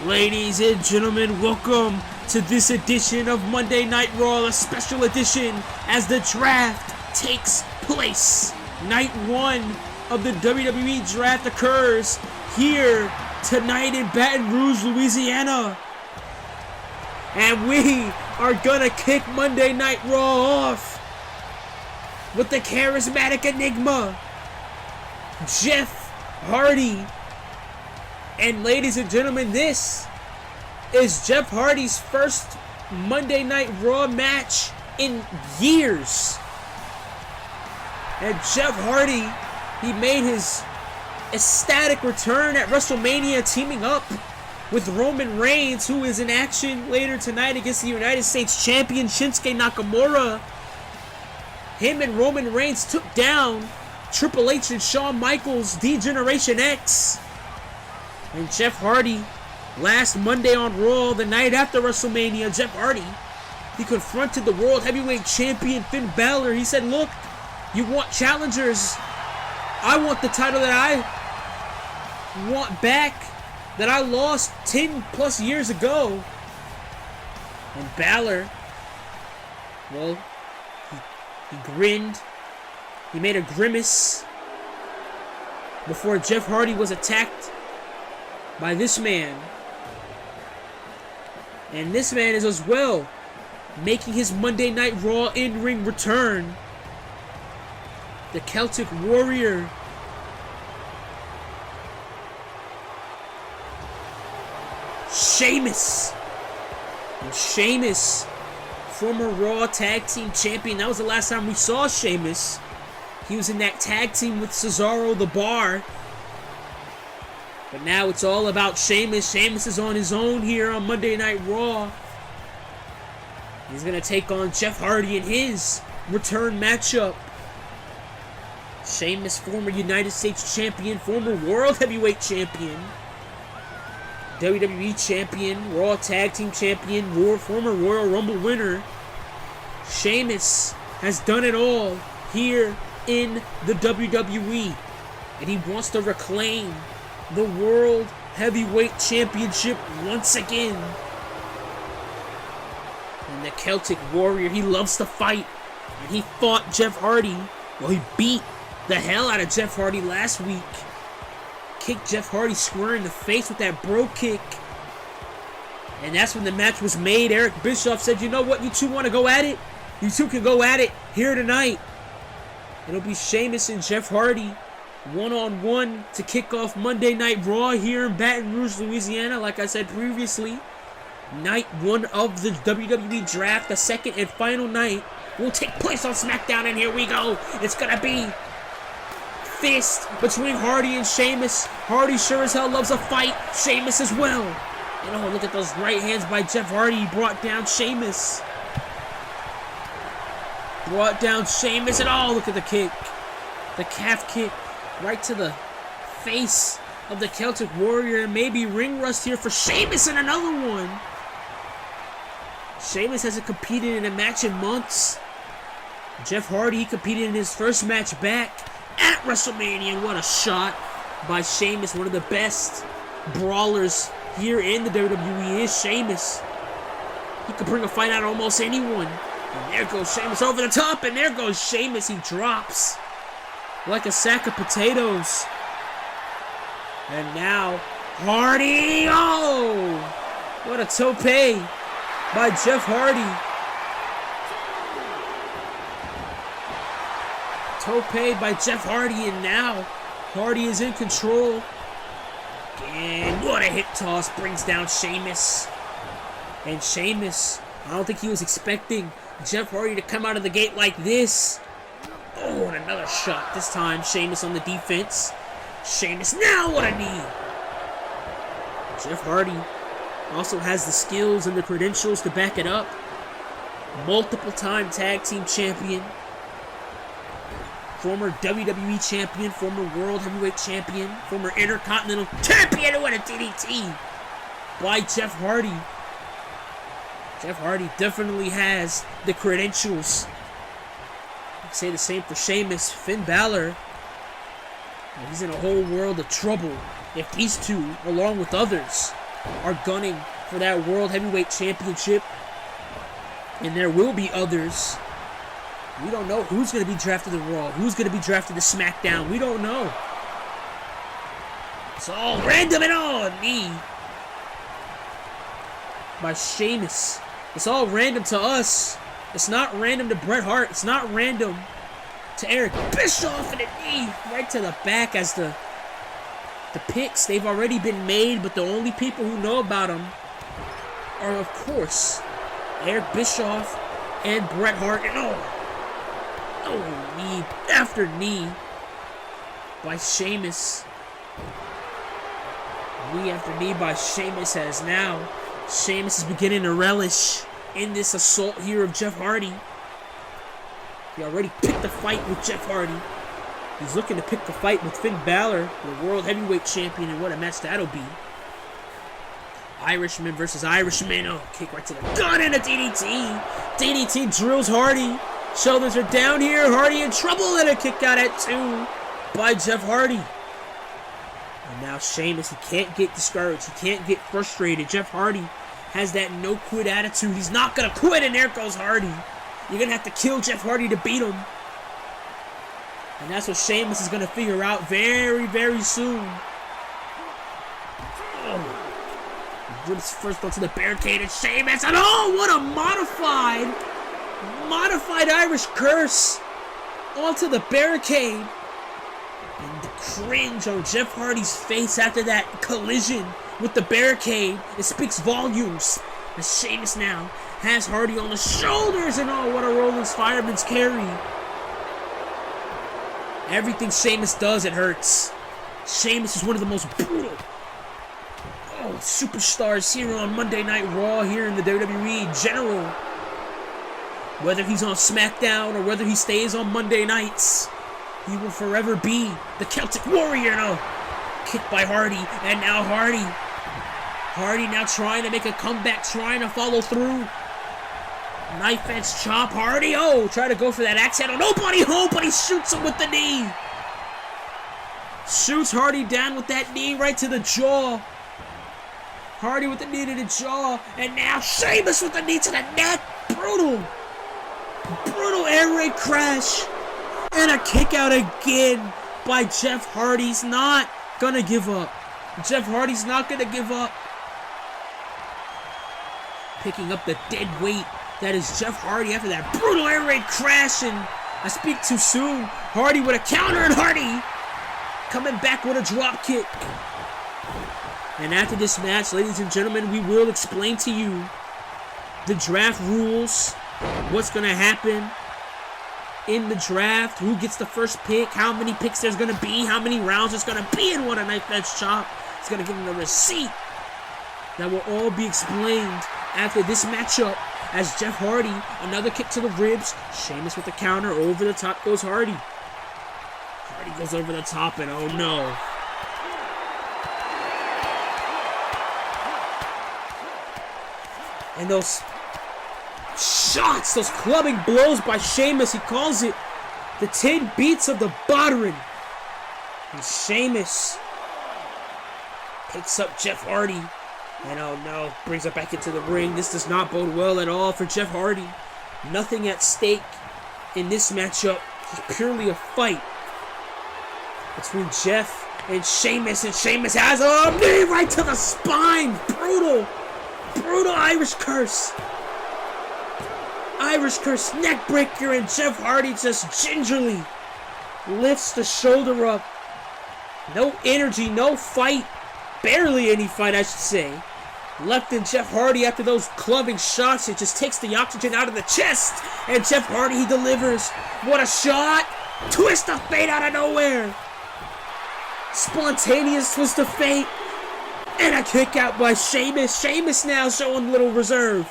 Ladies and gentlemen, welcome to this edition of Monday Night Raw, a special edition as the draft takes place. Night 1 of the WWE draft occurs here tonight in Baton Rouge, Louisiana. And we are gonna kick Monday Night Raw off with the charismatic enigma, Jeff Hardy. And ladies and gentlemen, this is Jeff Hardy's first Monday Night Raw match in years. And Jeff Hardy, he made his ecstatic return at WrestleMania, teaming up with Roman Reigns, who is in action later tonight against the United States Champion Shinsuke Nakamura. Him and Roman Reigns took down Triple H and Shawn Michaels, D-Generation X. And Jeff Hardy, last Monday on Raw, the night after WrestleMania, Jeff Hardy, he confronted the World Heavyweight Champion Finn Balor. He said, look, you want challengers. I want the title that I want back, that I lost 10 plus years ago. And Balor, well, he grinned. He made a grimace before Jeff Hardy was attacked by this man. And this man is as well making his Monday Night Raw in-ring return. The Celtic Warrior. Sheamus. And Sheamus, former Raw Tag Team Champion. That was the last time we saw Sheamus. He was in that tag team with Cesaro the Bar. But now it's all about Sheamus. Sheamus is on his own here on Monday Night Raw. He's going to take on Jeff Hardy in his return matchup. Sheamus, former United States Champion, former World Heavyweight Champion, WWE Champion, Raw Tag Team Champion, former Royal Rumble winner. Sheamus has done it all here in the WWE. And he wants to reclaim the World Heavyweight Championship once again. And the Celtic Warrior, he loves to fight. And he fought Jeff Hardy. Well, he beat the hell out of Jeff Hardy last week. Kicked Jeff Hardy square in the face with that bro kick. And that's when the match was made. Eric Bischoff said, you know what, you two want to go at it? You two can go at it here tonight. It'll be Sheamus and Jeff Hardy one-on-one to kick off Monday Night Raw here in Baton Rouge, Louisiana. Like I said previously, night 1 of the WWE Draft, the second and final night, will take place on SmackDown, and here we go. It's gonna be fist between Hardy and Sheamus. Hardy sure as hell loves a fight. Sheamus as well. And oh, look at those right hands by Jeff Hardy. He brought down Sheamus. Brought down Sheamus, and oh, look at the kick. The calf kick. Right to the face of the Celtic Warrior, and maybe ring rust here for Sheamus and another one. Sheamus hasn't competed in a match in months. Jeff Hardy, he competed in his first match back at WrestleMania, and what a shot by Sheamus. One of the best brawlers here in the WWE is Sheamus. He could bring a fight out of almost anyone. And there goes Sheamus over the top, and there goes Sheamus. He drops like a sack of potatoes. And now Hardy, oh, what a tope by Jeff Hardy. Tope by Jeff Hardy, and now Hardy is in control. And what a hip toss brings down Sheamus. And Sheamus, I don't think he was expecting Jeff Hardy to come out of the gate like this. Oh, and another shot. This time, Sheamus on the defense. Sheamus, now what a knee. Jeff Hardy also has the skills and the credentials to back it up. Multiple-time tag team champion. Former WWE champion, former World Heavyweight champion, former Intercontinental champion, who had a DDT by Jeff Hardy. Jeff Hardy definitely has the credentials. I say the same for Sheamus. Finn Balor, he's in a whole world of trouble if these two, along with others, are gunning for that World Heavyweight Championship. And there will be others. We don't know who's going to be drafted to Raw, who's going to be drafted to SmackDown. We don't know. It's all random and all. Knee by Sheamus. It's all random to us. It's not random to Bret Hart. It's not random to Eric Bischoff, and a knee right to the back as the picks, they've already been made, but the only people who know about them are, of course, Eric Bischoff and Bret Hart. And knee after knee by Sheamus. Knee after knee by Sheamus, as now Sheamus is beginning to relish in this assault here of Jeff Hardy. He already picked the fight with Jeff Hardy. He's looking to pick the fight with Finn Balor, the World Heavyweight Champion, and what a match that'll be. Irishman versus Irishman. Oh, kick right to the gun and a DDT. DDT drills Hardy. Shoulders are down here. Hardy in trouble, and a kick out at 2 by Jeff Hardy. And now Sheamus, he can't get discouraged. He can't get frustrated. Jeff Hardy has that no-quit attitude. He's not going to quit, and there goes Hardy. You're going to have to kill Jeff Hardy to beat him. And that's what Sheamus is going to figure out very, very soon. Oh. Rips first onto the barricade, and Sheamus, and oh, what a modified Irish curse onto the barricade. And the cringe on Jeff Hardy's face after that collision with the barricade, it speaks volumes. As Sheamus now has Hardy on the shoulders, and oh, what a rolling fireman's carry. Everything Sheamus does, it hurts. Sheamus is one of the most brutal superstars here on Monday Night Raw, here in the WWE in general. Whether he's on SmackDown or whether he stays on Monday nights, he will forever be the Celtic Warrior. No. Kick by Hardy, and now Hardy now trying to make a comeback, trying to follow through. Knife edge chop, Hardy, try to go for that axe handle. Nobody home, but he shoots him with the knee. Shoots Hardy down with that knee right to the jaw. Hardy with the knee to the jaw, and now Sheamus with the knee to the neck. Brutal air raid crash, and a kick out again by Jeff Hardy. He's not gonna give up. Jeff Hardy's not gonna give up. Picking up the dead weight that is Jeff Hardy after that brutal air raid crash, and I speak too soon. Hardy with a counter, and Hardy coming back with a drop kick. And after this match, ladies and gentlemen, we will explain to you the draft rules, what's going to happen in the draft, who gets the first pick, how many picks there's going to be, how many rounds there's going to be, and what a knife edge chop. It's going to give them a receipt. That will all be explained after this matchup, as Jeff Hardy, another kick to the ribs. Sheamus with the counter. Over the top goes Hardy. Hardy goes over the top, and oh no. And those shots, those clubbing blows by Sheamus, he calls it the 10 beats of the Bodhrán. And Sheamus picks up Jeff Hardy. And oh no, brings it back into the ring. This does not bode well at all for Jeff Hardy. Nothing at stake in this matchup. It's purely a fight between Jeff and Sheamus has a knee right to the spine. Brutal Irish curse. Neck breaker, and Jeff Hardy just gingerly lifts the shoulder up. No energy, no fight. Barely any fight, I should say, left in Jeff Hardy after those clubbing shots. It just takes the oxygen out of the chest, and Jeff Hardy, he delivers. What a shot! Twist of fate out of nowhere. Spontaneous twist of fate, and a kick out by Sheamus. Sheamus now showing little reserve.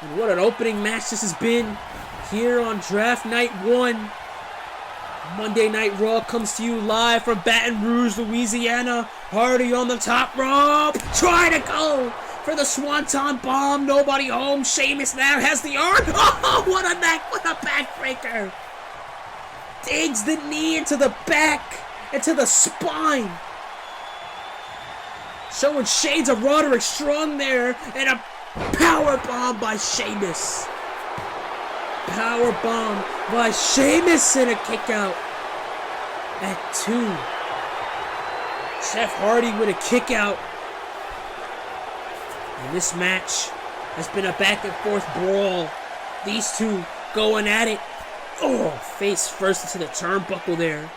And what an opening match this has been here on Draft Night 1. Monday Night Raw comes to you live from Baton Rouge, Louisiana. Hardy on the top rope, trying to go for the Swanton Bomb. Nobody home. Sheamus now has the arm. Oh, what a backbreaker. Digs the knee into the back, into the spine. Showing shades of Roderick Strong there. And a power bomb by Sheamus. Power bomb by Sheamus and a kick out at 2. Jeff Hardy with a kick out. And this match has been a back and forth brawl. These two going at it. Oh, face first into the turnbuckle there.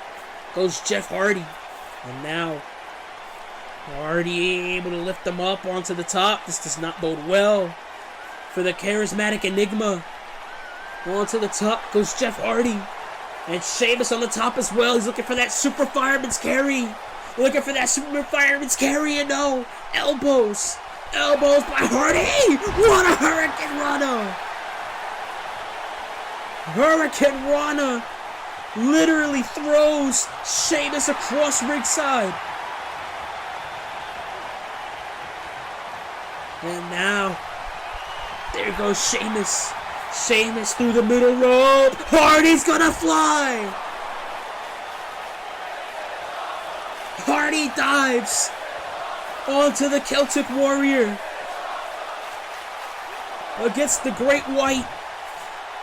Goes Jeff Hardy. And now Hardy able to lift them up onto the top. This does not bode well for the charismatic Enigma. Onto the top goes Jeff Hardy. And Sheamus on the top as well. He's looking for that super fireman's carry. Looking for that super fireman's carry, and no. Elbows. Elbows by Hardy. What a Hurricane Rana. Hurricane Rana literally throws Sheamus across ringside. And now, there goes Sheamus. Sheamus through the middle rope. Hardy's gonna fly. Hardy dives onto the Celtic Warrior against the Great White.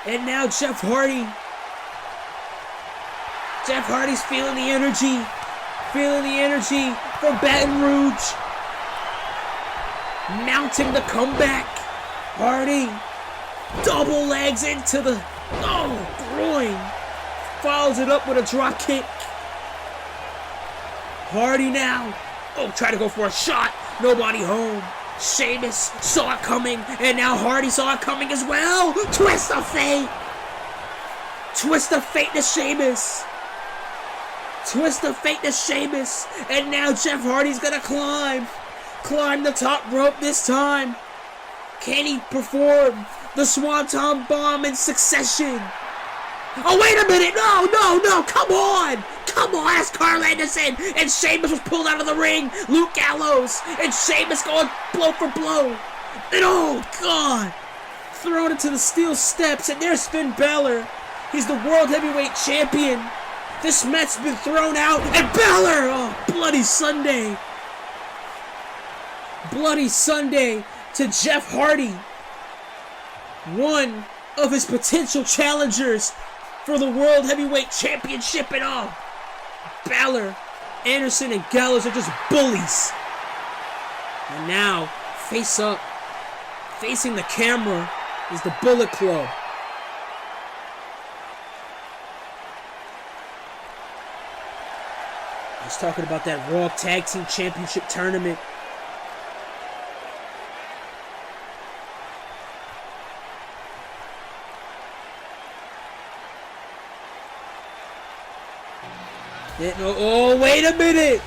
And now Jeff Hardy. Jeff Hardy's feeling the energy. Feeling the energy from Baton Rouge. Mounting the comeback. Hardy. Double legs into the groin. Follows it up with a drop kick. Hardy now. Try to go for a shot. Nobody home. Sheamus saw it coming, and now Hardy saw it coming as well. Twist of fate. Twist of fate to Sheamus. Twist of fate to Sheamus. And now Jeff Hardy's gonna climb. Climb the top rope this time. Can he perform the Swanton Bomb in succession? Oh, wait a minute. No. Come on. That's Carl Anderson. And Sheamus was pulled out of the ring. Luke Gallows. And Sheamus going blow for blow. And oh, God. Thrown into the steel steps. And there's Finn Balor. He's the World Heavyweight Champion. This match's been thrown out. And Balor. Oh, Bloody Sunday. Bloody Sunday to Jeff Hardy. One of his potential challengers for the World Heavyweight Championship and all. Balor, Anderson, and Gallows are just bullies. And now, face up, facing the camera, is the Bullet Club. He's talking about that Raw Tag Team Championship tournament. Oh, wait a minute!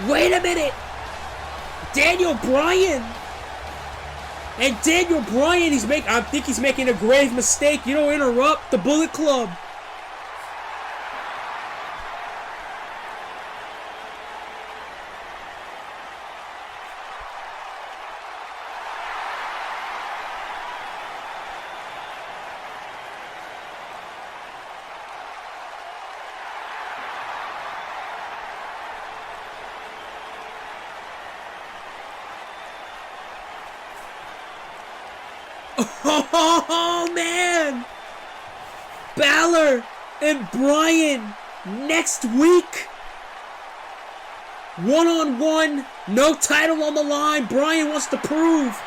Wait a minute! Daniel Bryan! And Daniel Bryan, I think he's making a grave mistake. You don't interrupt the Bullet Club. Oh, man! Balor and Bryan next week. One-on-one, no title on the line. Bryan wants to prove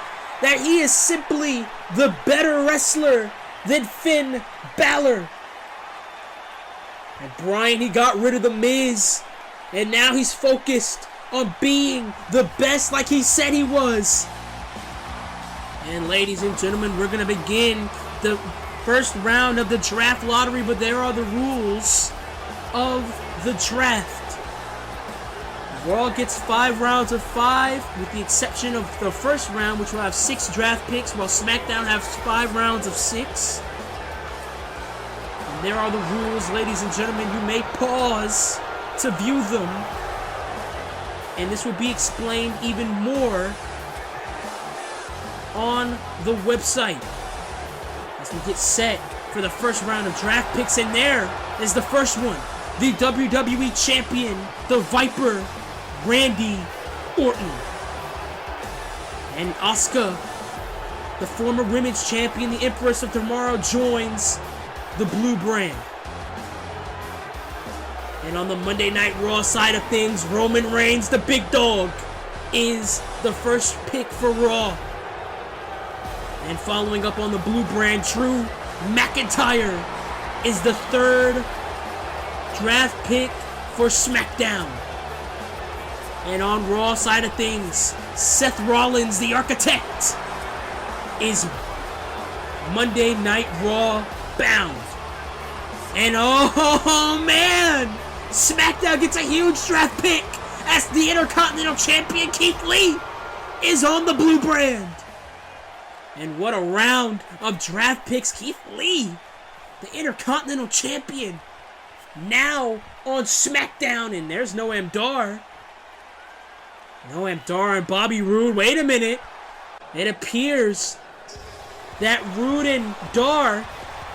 that he is simply the better wrestler than Finn Balor. And Bryan, he got rid of The Miz. And now he's focused on being the best like he said he was. And ladies and gentlemen, we're going to begin the first round of the draft lottery, but there are the rules of the draft. Raw gets 5 rounds of 5, with the exception of the first round, which will have 6 draft picks, while SmackDown has 5 rounds of 6. And there are the rules, ladies and gentlemen. You may pause to view them, and this will be explained even more on the website as we get set for the first round of draft picks. And there is the first one, the WWE Champion, the Viper, Randy Orton. And Asuka, the former women's champion, the Empress of Tomorrow, joins the Blue Brand. And on the Monday Night Raw side of things, Roman Reigns, the big dog, is the first pick for Raw. And following up on the Blue Brand, Drew McIntyre is the third draft pick for SmackDown. And on Raw side of things, Seth Rollins, the Architect, is Monday Night Raw bound. And oh man, SmackDown gets a huge draft pick as the Intercontinental Champion Keith Lee is on the Blue Brand. And what a round of draft picks. Keith Lee, the Intercontinental Champion, now on SmackDown. And there's Noam Dar. Noam Dar and Bobby Roode. Wait a minute. It appears that Roode and Dar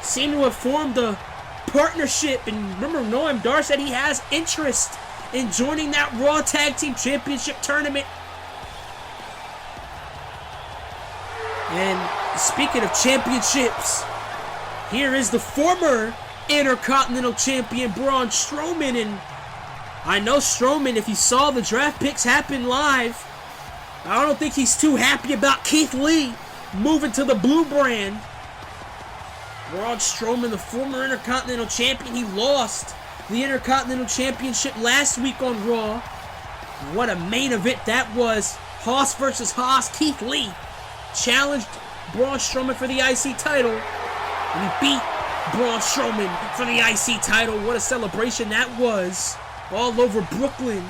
seem to have formed a partnership. And remember, Noam Dar said he has interest in joining that Raw Tag Team Championship tournament. And speaking of championships, here is the former Intercontinental Champion Braun Strowman. And I know Strowman, if he saw the draft picks happen live, I don't think he's too happy about Keith Lee moving to the Blue Brand. Braun Strowman, the former Intercontinental Champion, he lost the Intercontinental Championship last week on Raw. What a main event that was. Haas versus Haas. Keith Lee challenged Braun Strowman for the IC title, and he beat Braun Strowman for the IC title. What a celebration that was. All over Brooklyn.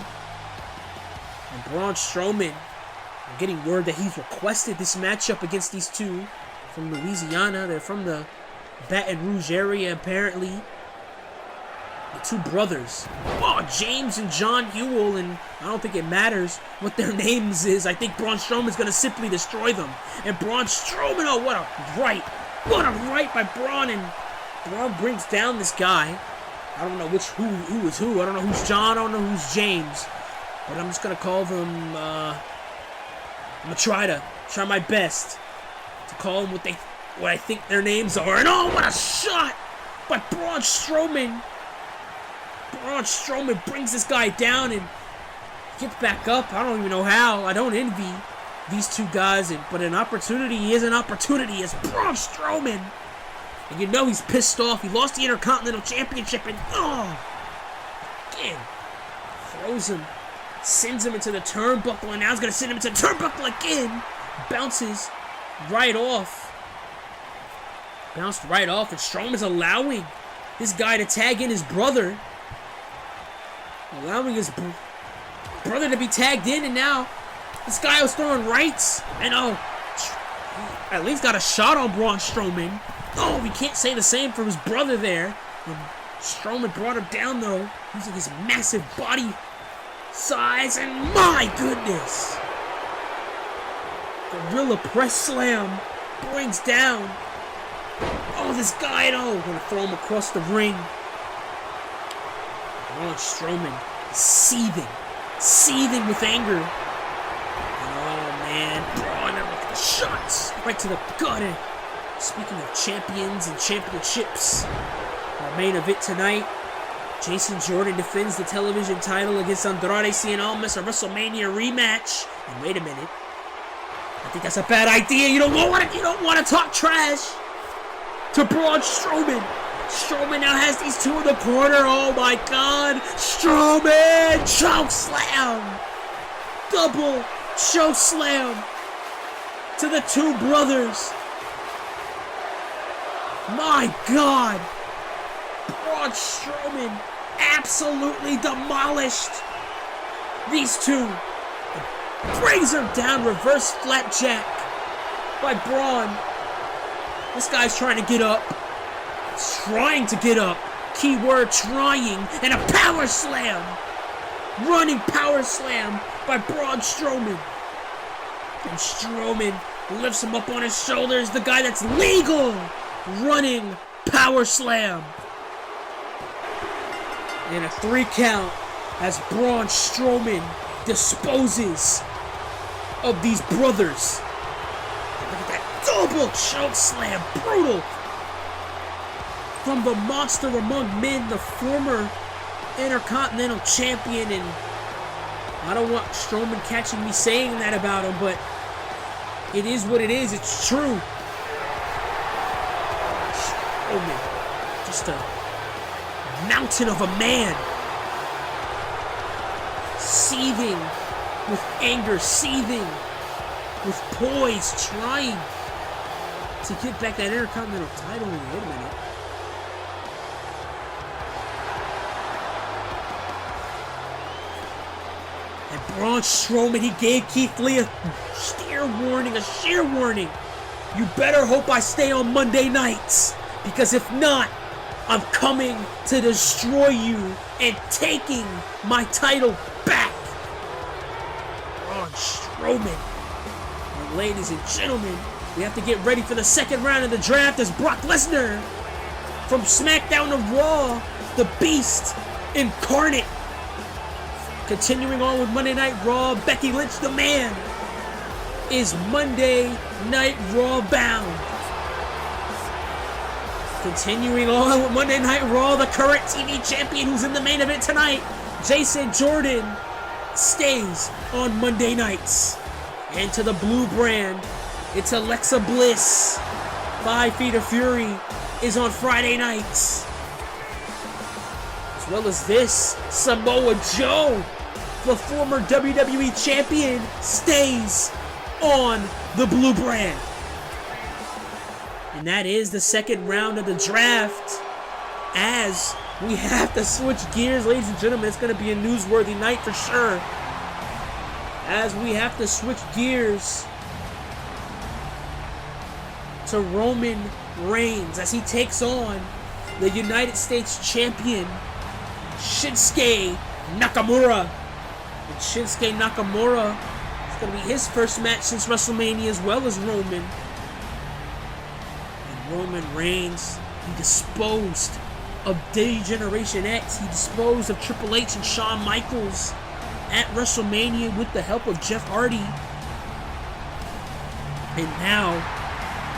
And Braun Strowman, I'm getting word that he's requested this matchup against these two from Louisiana. They're from the Baton Rouge area, apparently. The two brothers. Oh, James and John Ewell, and I don't think it matters what their names is. I think Braun Strowman's going to simply destroy them. And Braun Strowman, oh, what a right. What a right by Braun, and Braun brings down this guy. I don't know who is who. I don't know who's John. I don't know who's James. But I'm just going to call them, I'm going to try my best to call them what I think their names are. And oh, what a shot by Braun Strowman. Braun Strowman brings this guy down and gets back up. I don't even know how. I don't envy these two guys, but an opportunity is an opportunity as Braun Strowman. And you know he's pissed off. He lost the Intercontinental Championship and again, throws him, sends him into the turnbuckle, and now he's going to send him into the turnbuckle again. Bounces right off. Bounced right off, and Strowman's allowing this guy to tag in his brother. Allowing his brother to be tagged in, and now this guy was throwing rights, and at least got a shot on Braun Strowman. Oh, we can't say the same for his brother there. And Strowman brought him down, though, using his massive body size, and my goodness! Gorilla press slam brings down. Oh, this guy, gonna throw him across the ring. Braun Strowman seething with anger. Oh man, Braun, look at the shots right to the gut. And speaking of champions and championships, our main event tonight, Jason Jordan defends the television title against Andrade Cien Almas, a WrestleMania rematch. And wait a minute, I think that's a bad idea. You don't want to talk trash to Braun Strowman. Strowman now has these two in the corner. Oh my God. Strowman choke slam. Double choke slam to the two brothers. My God. Braun Strowman absolutely demolished these two. Brings her down. Reverse flapjack by Braun. This guy's trying to get up. Keyword trying. And a power slam. Running power slam by Braun Strowman. And Strowman lifts him up on his shoulders. The guy that's legal. Running power slam. And a 3 count as Braun Strowman disposes of these brothers. Look at that double choke slam, brutal. From the monster among men, the former Intercontinental Champion, and I don't want Strowman catching me saying that about him, but it is what it is. It's true. Strowman, just a mountain of a man, seething with anger, seething with poise, trying to get back that Intercontinental title. Wait a minute. And Braun Strowman, he gave Keith Lee a sheer warning. You better hope I stay on Monday nights, because if not, I'm coming to destroy you and taking my title back. Braun Strowman. And ladies and gentlemen, we have to get ready for the second round of the draft as Brock Lesnar from SmackDown to Raw, the Beast incarnate. Continuing on with Monday Night Raw, Becky Lynch, the man, is Monday Night Raw bound. Continuing on with Monday Night Raw, the current TV champion who's in the main event tonight, Jason Jordan, stays on Monday nights. And to the blue brand, it's Alexa Bliss. 5 Feet of Fury is on Friday nights. As well as this, Samoa Joe, the former WWE champion, stays on the blue brand. And that is the second round of the draft. As we have to switch gears, ladies and gentlemen, it's going to be a newsworthy night for sure. As we have to switch gears to Roman Reigns as he takes on the United States champion, Shinsuke Nakamura. And Shinsuke Nakamura, it's going to be his first match since WrestleMania, as well as Roman. And Roman Reigns, he disposed of D-Generation X. He disposed of Triple H and Shawn Michaels at WrestleMania with the help of Jeff Hardy. And now,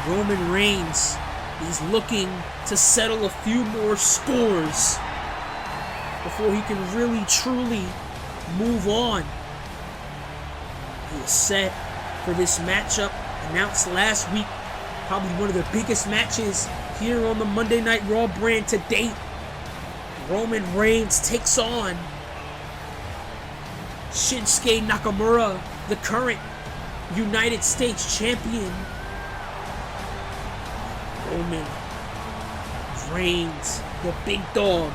Roman Reigns, he's looking to settle a few more scores before he can really, truly move on. He is set for this matchup announced last week. Probably one of the biggest matches here on the Monday Night Raw brand to date. Roman Reigns takes on Shinsuke Nakamura, the current United States champion. Roman Reigns, the big dog.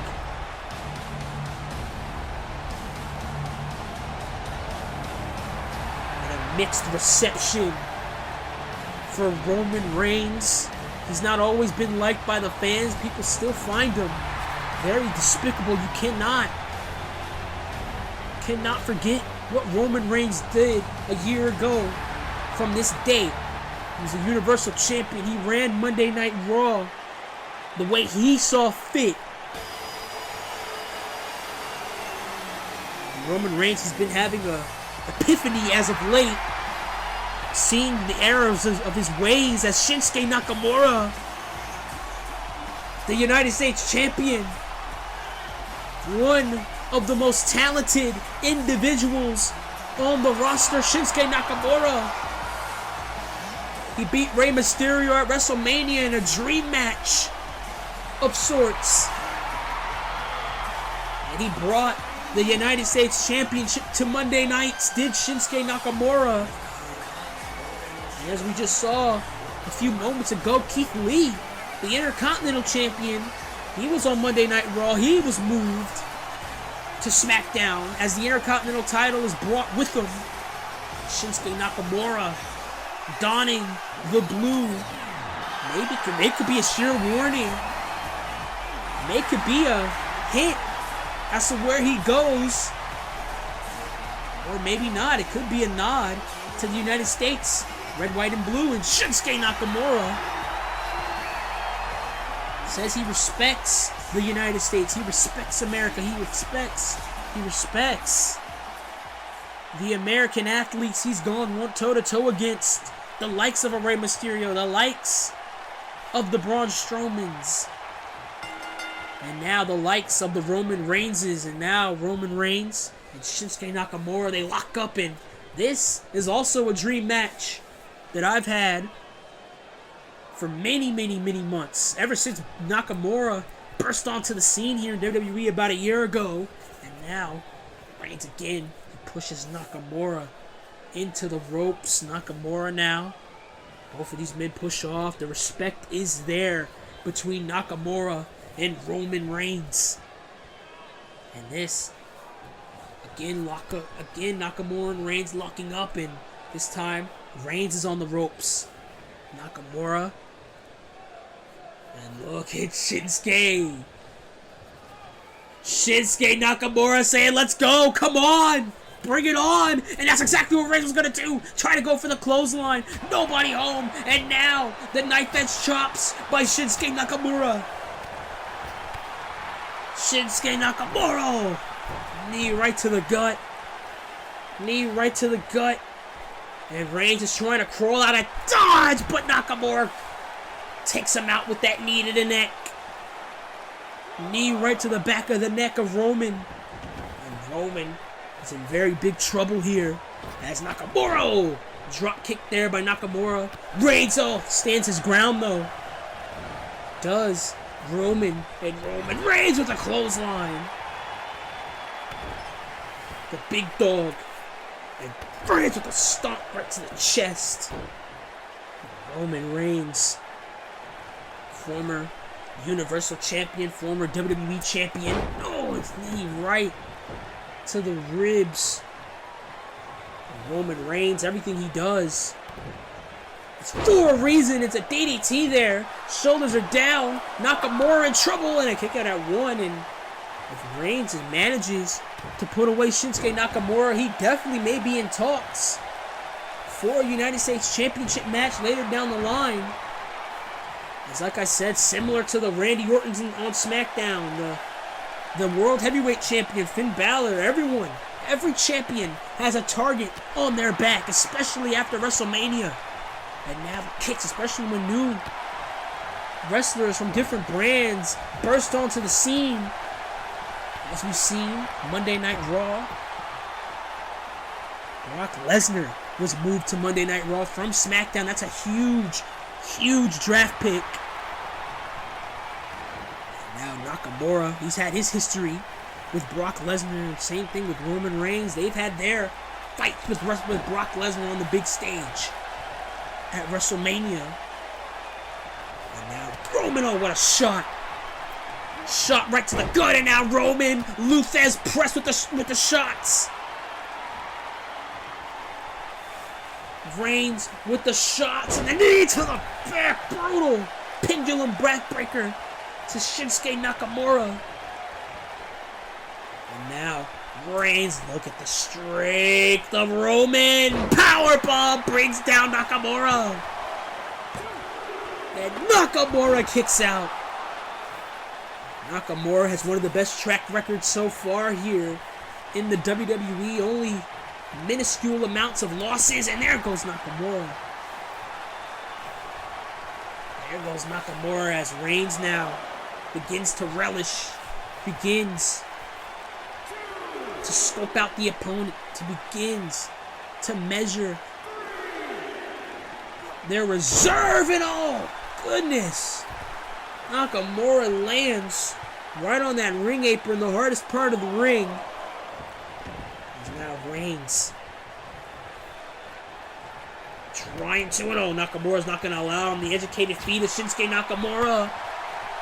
Mixed reception for Roman Reigns. He's not always been liked by the fans. People still find him very despicable. You cannot forget what Roman Reigns did a year ago from this day. He was a Universal Champion. He ran Monday Night Raw the way he saw fit. Roman Reigns has been having a epiphany as of late, seeing the errors of his ways as Shinsuke Nakamura, the United States champion, one of the most talented individuals on the roster. Shinsuke Nakamura, he beat Rey Mysterio at WrestleMania in a dream match of sorts, and he brought the United States Championship to Monday nights, did Shinsuke Nakamura. And as we just saw a few moments ago, Keith Lee, the Intercontinental Champion, he was on Monday Night Raw. He was moved to SmackDown as the Intercontinental title is brought with him. Shinsuke Nakamura donning the blue. Maybe it could be a sheer warning. Maybe it could be a hint as to where he goes, or maybe not. It could be a nod to the United States, red, white, and blue. And Shinsuke Nakamura says he respects the United States. He respects America. He respects the American athletes he's gone toe-to-toe against. The likes of a Rey Mysterio, the likes of the Braun Strowmans. And now the likes of the Roman Reignses. And now Roman Reigns and Shinsuke Nakamura, they lock up. And this is also a dream match that I've had for many, many, many months. Ever since Nakamura burst onto the scene here in WWE about a year ago. And now, Reigns again, he pushes Nakamura into the ropes. Nakamura now. Both of these men push off. The respect is there between Nakamura and Roman Reigns. And this, again, Nakamura and Reigns locking up. And this time, Reigns is on the ropes. Nakamura. And look at Shinsuke. Shinsuke Nakamura saying, let's go, come on, bring it on. And that's exactly what Reigns was going to do. Try to go for the clothesline. Nobody home. And now, the knife edge chops by Shinsuke Nakamura. Shinsuke Nakamura. Knee right to the gut. Knee right to the gut. And Reigns is trying to crawl out of dodge, but Nakamura takes him out with that knee to the neck. Knee right to the back of the neck of Roman. And Roman is in very big trouble here. As Nakamura. Drop kick there by Nakamura. Reigns stands his ground though. Does Roman. And Roman Reigns with a clothesline. The big dog. And Reigns with a stomp right to the chest. Roman Reigns, former Universal Champion, former WWE Champion. Oh, his knee right to the ribs. And Roman Reigns, everything he does, it's for a reason. It's a DDT there. Shoulders are down. Nakamura in trouble, and a kick out at one. And if Reigns manages to put away Shinsuke Nakamura, he definitely may be in talks for a United States Championship match later down the line. As like I said, similar to the Randy Orton's on SmackDown, the World Heavyweight Champion, Finn Balor, every champion has a target on their back, especially after WrestleMania. And now the kicks, especially when new wrestlers from different brands burst onto the scene. As we've seen, Monday Night Raw, Brock Lesnar was moved to Monday Night Raw from SmackDown. That's a huge, huge draft pick. And now Nakamura, he's had his history with Brock Lesnar. Same thing with Roman Reigns. They've had their fights with Brock Lesnar on the big stage at WrestleMania. And now Roman, oh, what a shot. Shot right to the gut, and now Roman Luthez pressed with the shots. Reigns with the shots, and the knee to the back, brutal pendulum backbreaker to Shinsuke Nakamura. And now Reigns, look at the strength of Roman. Powerbomb brings down Nakamura. And Nakamura kicks out. Nakamura has one of the best track records so far here in the WWE. Only minuscule amounts of losses, and there goes Nakamura. There goes Nakamura as Reigns now begins to relish, begins to scope out the opponent, begins to measure their reserve, and oh goodness, Nakamura lands right on that ring apron, the hardest part of the ring. And now Reigns trying to, and oh, Nakamura's not going to allow him. The educated feet of Shinsuke Nakamura.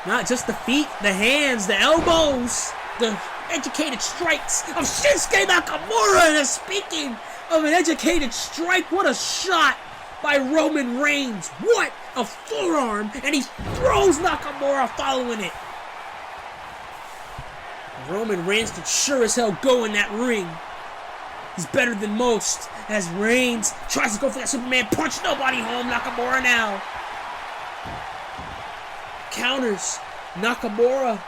Not just the feet, the hands, the elbows, the educated strikes of Shinsuke Nakamura. And speaking of an educated strike, what a shot by Roman Reigns. What a forearm, and he throws Nakamura following it. Roman Reigns can sure as hell go in that ring. He's better than most as Reigns tries to go for that Superman punch. Nobody home. Nakamura now counters Nakamura.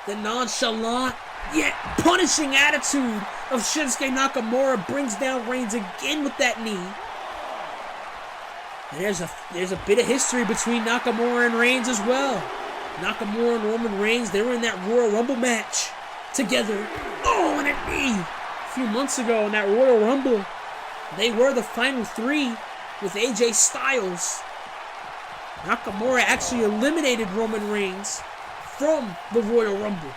The nonchalant yet punishing attitude of Shinsuke Nakamura brings down Reigns again with that knee. And there's a bit of history between Nakamura and Reigns as well. Nakamura and Roman Reigns, they were in that Royal Rumble match together. Oh, and a knee! A few months ago in that Royal Rumble, they were the final three with AJ Styles. Nakamura actually eliminated Roman Reigns from the Royal Rumble.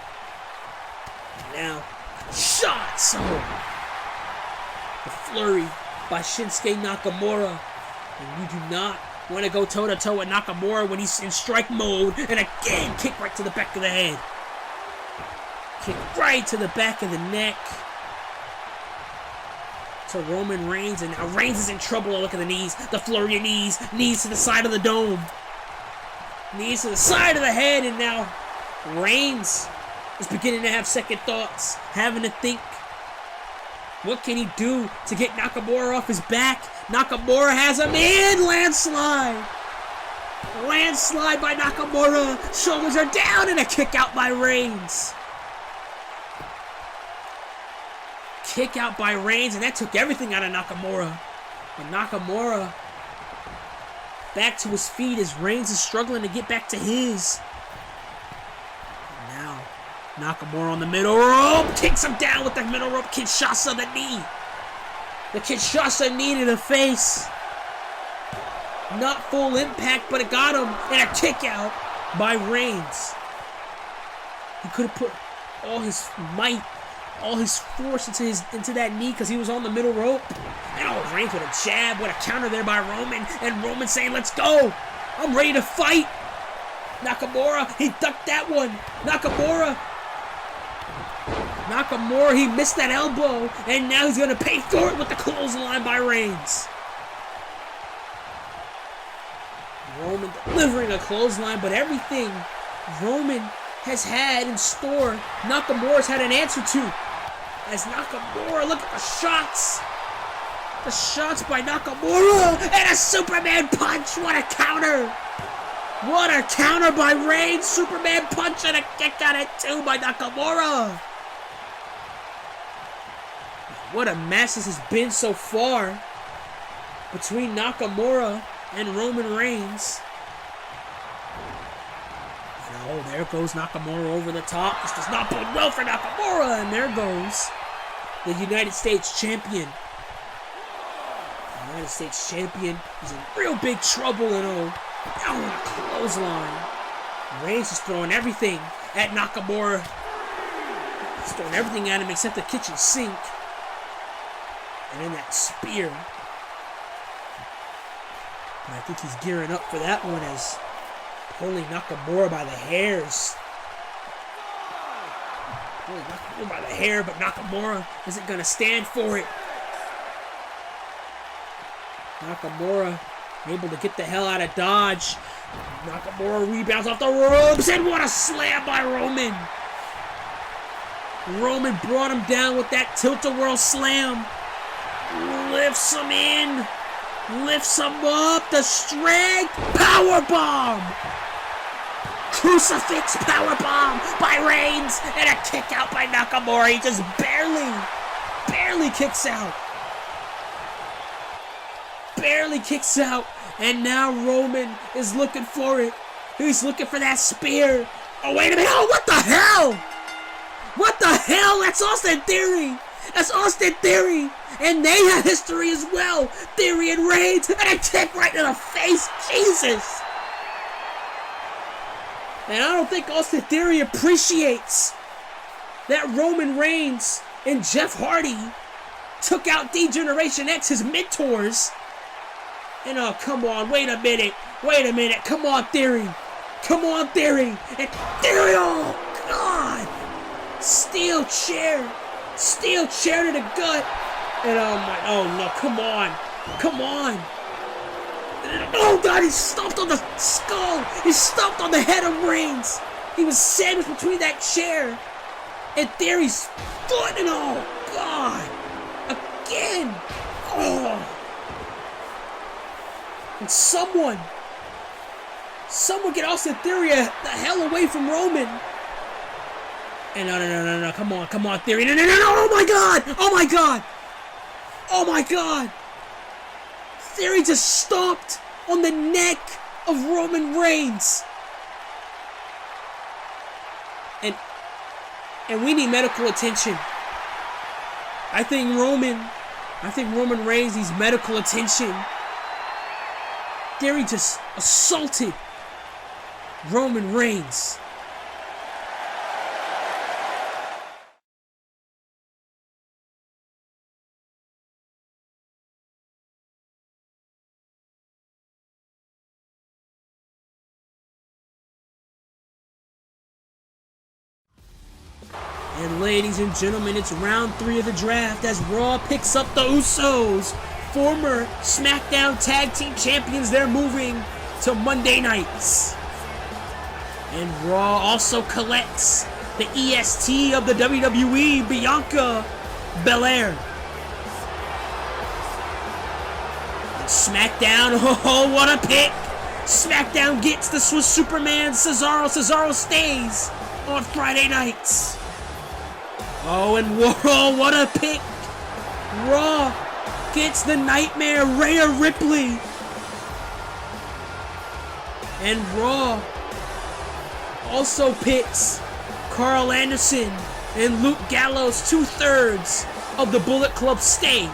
Now, shots! Oh. The flurry by Shinsuke Nakamura. And you do not want to go toe-to-toe with Nakamura when he's in strike mode. And again, kick right to the back of the head. Kick right to the back of the neck. To Roman Reigns. And now Reigns is in trouble. Look at the knees. The flurry of knees. Knees to the side of the dome. Knees to the side of the head. And now Reigns is beginning to have second thoughts. Having to think. What can he do to get Nakamura off his back? Nakamura has him in! Landslide! Landslide by Nakamura! Shoulders are down and a kick out by Reigns. Kick out by Reigns, and that took everything out of Nakamura. But Nakamura back to his feet as Reigns is struggling to get back to his. And now, Nakamura on the middle rope, kicks him down with the middle rope Kinshasa, the knee. The Kinshasa knee to the face. Not full impact, but it got him. And a kick out by Reigns. He could have put all his might, all his force into that knee because he was on the middle rope. And oh, Reigns with a jab, what a counter there by Roman. And Roman saying, let's go. I'm ready to fight. Nakamura, he ducked that one. Nakamura, he missed that elbow, and now he's going to pay for it with the clothesline by Reigns. Roman delivering a clothesline, but everything Roman has had in store, Nakamura's had an answer to. As Nakamura, look at the shots. The shots by Nakamura, and a Superman punch. What a counter. What a counter by Reigns. Superman punch and a kick out at two by Nakamura. What a mess this has been so far between Nakamura and Roman Reigns. And oh, there goes Nakamura over the top. This does not bode well for Nakamura. And there goes the United States Champion. The United States Champion is in real big trouble and oh, now with a clothesline. Reigns is throwing everything at Nakamura. He's throwing everything at him except the kitchen sink. And then that spear. And I think he's gearing up for that one as pulling Nakamura by the hairs. Pulling Nakamura by the hair, but Nakamura isn't going to stand for it. Nakamura able to get the hell out of Dodge. Nakamura rebounds off the ropes, and what a slam by Roman. Roman brought him down with that tilt-a-whirl slam. Lifts him in. Lifts him up. The strength. Powerbomb. Crucifix powerbomb by Reigns. And a kick out by Nakamura. He just barely kicks out. Barely kicks out. And now Roman is looking for it. He's looking for that spear. Oh, wait a minute. Oh, what the hell? What the hell? That's Austin Theory. That's Austin Theory. And they have history as well. Theory and Reigns. And a kick right to the face. Jesus. And I don't think Austin Theory appreciates that Roman Reigns and Jeff Hardy took out D-Generation X, his mentors. And oh, come on. Wait a minute. Come on, Theory. And Theory. Oh, God. Steel chair to the gut. And oh no, come on. Oh God, he stomped on the skull. He stomped on the head of Reigns. He was sandwiched between that chair and Theory's foot. And oh God, again. Oh. And someone get Austin Theory the hell away from Roman. And no, come on, Theory. No, oh my God. Theory just stomped on the neck of Roman Reigns. And we need medical attention. I think Roman Reigns needs medical attention. Theory just assaulted Roman Reigns. And ladies and gentlemen, it's round 3 of the draft as Raw picks up the Usos, former SmackDown Tag Team Champions. They're moving to Monday nights. And Raw also collects the EST of the WWE, Bianca Belair. And SmackDown, oh, what a pick! SmackDown gets the Swiss Superman Cesaro. Cesaro stays on Friday nights. Oh, and whoa, what a pick! Raw gets the Nightmare Rhea Ripley. And Raw also picks Carl Anderson and Luke Gallows, 2/3 of the Bullet Club stay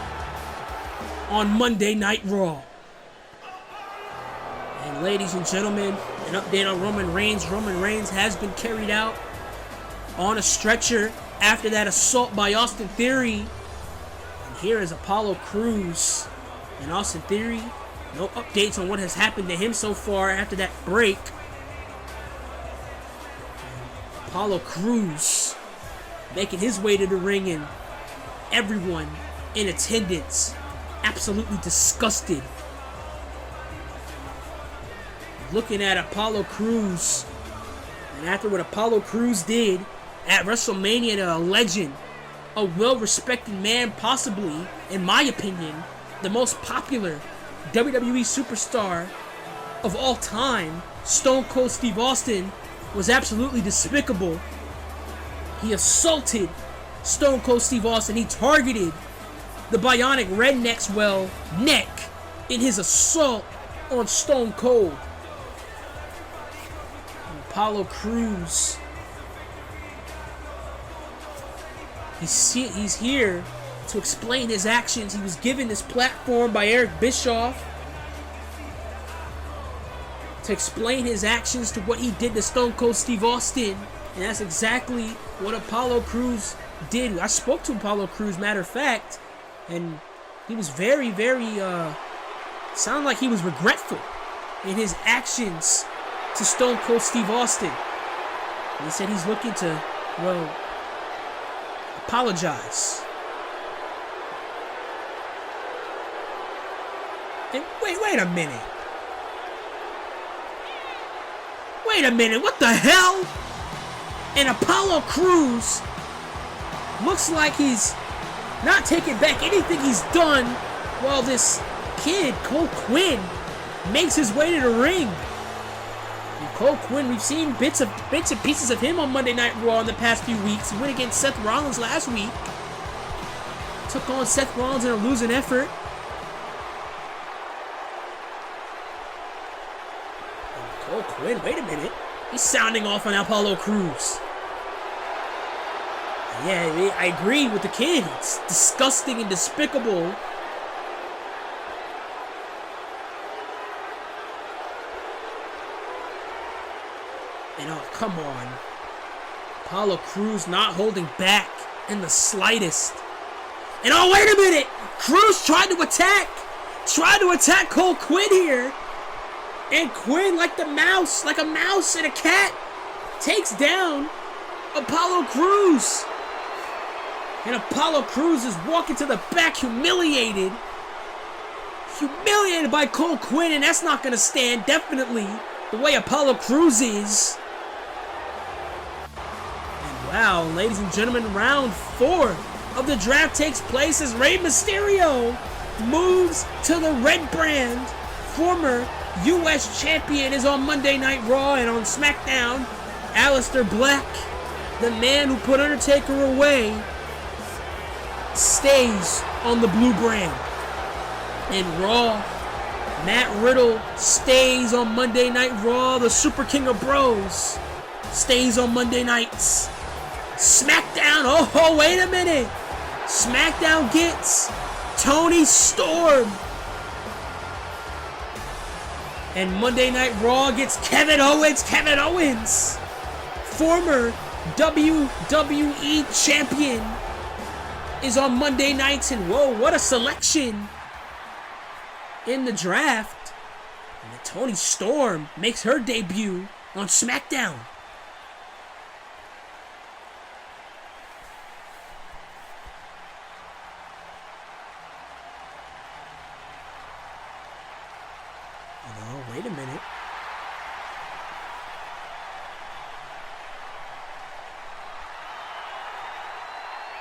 on Monday Night Raw. And ladies and gentlemen, an update on Roman Reigns. Roman Reigns has been carried out on a stretcher after that assault by Austin Theory. And here is Apollo Crews and Austin Theory. No updates on what has happened to him so far after that break. Apollo Crews making his way to the ring, and everyone in attendance absolutely disgusted. Looking at Apollo Crews, and after what Apollo Crews did at WrestleMania to a legend, a well-respected man, possibly, in my opinion, the most popular WWE superstar of all time, Stone Cold Steve Austin, was absolutely despicable. He assaulted Stone Cold Steve Austin. He targeted the Bionic Redneck's neck in his assault on Stone Cold. And Apollo Crews, he's here to explain his actions. He was given this platform by Eric Bischoff to explain his actions to what he did to Stone Cold Steve Austin. And that's exactly what Apollo Crews did. I spoke to Apollo Crews, matter of fact, and he was very, sounded like he was regretful in his actions to Stone Cold Steve Austin. And he said he's looking to, apologize. And wait a minute. What the hell? And Apollo Crews looks like he's not taking back anything he's done while this kid, Cole Quinn, makes his way to the ring. And Cole Quinn, we've seen bits and pieces of him on Monday Night Raw in the past few weeks. He went against Seth Rollins last week. Took on Seth Rollins in a losing effort. And Cole Quinn, wait a minute. He's sounding off on Apollo Crews. Yeah, I agree with the kid. It's disgusting and despicable. And oh, come on. Apollo Crews not holding back in the slightest. And oh, wait a minute! Crews tried to attack Cole Quinn here. And Quinn, like a mouse and a cat, takes down Apollo Crews. And Apollo Crews is walking to the back, humiliated by Cole Quinn, and that's not going to stand, definitely, the way Apollo Crews is. And wow, ladies and gentlemen, round 4 of the draft takes place as Rey Mysterio moves to the red brand. Former U.S. champion is on Monday Night Raw, and on SmackDown, Aleister Black the man who put Undertaker away, stays on the blue brand. And Raw, Matt Riddle stays on Monday Night Raw. The Super King of Bros stays on Monday nights. SmackDown, oh, wait a minute. SmackDown gets Toni Storm. And Monday Night Raw gets Kevin Owens. Kevin Owens, former WWE champion, is on Monday nights. And whoa, what a selection in the draft. And then Toni Storm makes her debut on SmackDown. Oh, wait a minute.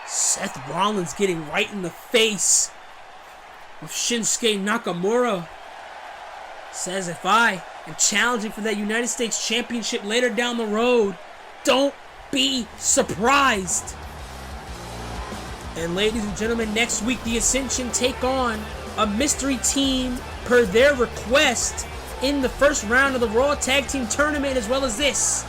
Seth Rollins getting right in the face of Shinsuke Nakamura. Says, if I am challenging for that United States Championship later down the road, don't be surprised. And ladies and gentlemen, next week the Ascension take on a mystery team per their request in the first round of the Raw Tag Team Tournament, as well as this.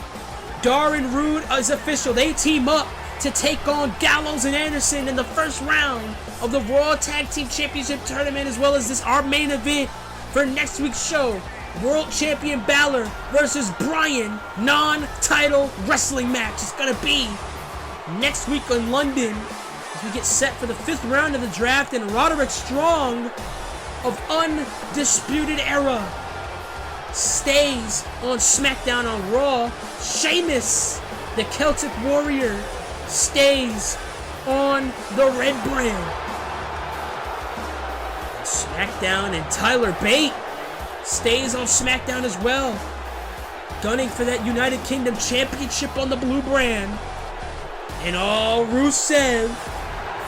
Dar and Rude is official. They team up to take on Gallows and Anderson in the first round of the Raw Tag Team Championship Tournament, as well as this, our main event for next week's show. World Champion Balor versus Bryan, non-title wrestling match. It's gonna be next week in London as we get set for the 5th round of the draft, and Roderick Strong of Undisputed Era stays on SmackDown. On Raw, Sheamus, the Celtic Warrior, stays on the red brand. SmackDown, and Tyler Bate stays on SmackDown as well, gunning for that United Kingdom Championship on the blue brand. And Rusev,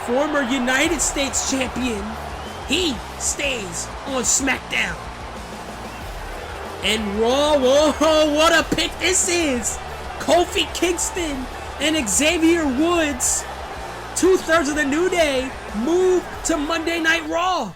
former United States champion, he stays on SmackDown. And Raw, whoa, what a pick this is! Kofi Kingston and Xavier Woods, 2/3 of the New Day, move to Monday Night Raw.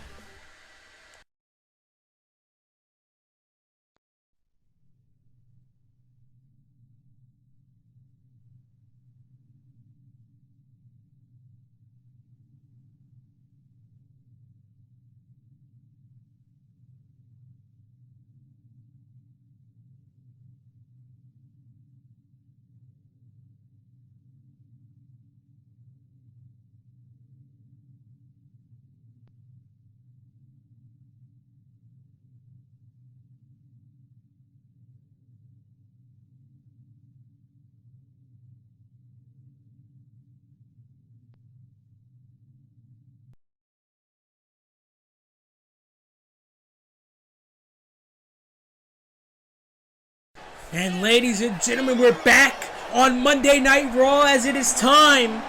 And ladies and gentlemen, we're back on Monday Night Raw as it is time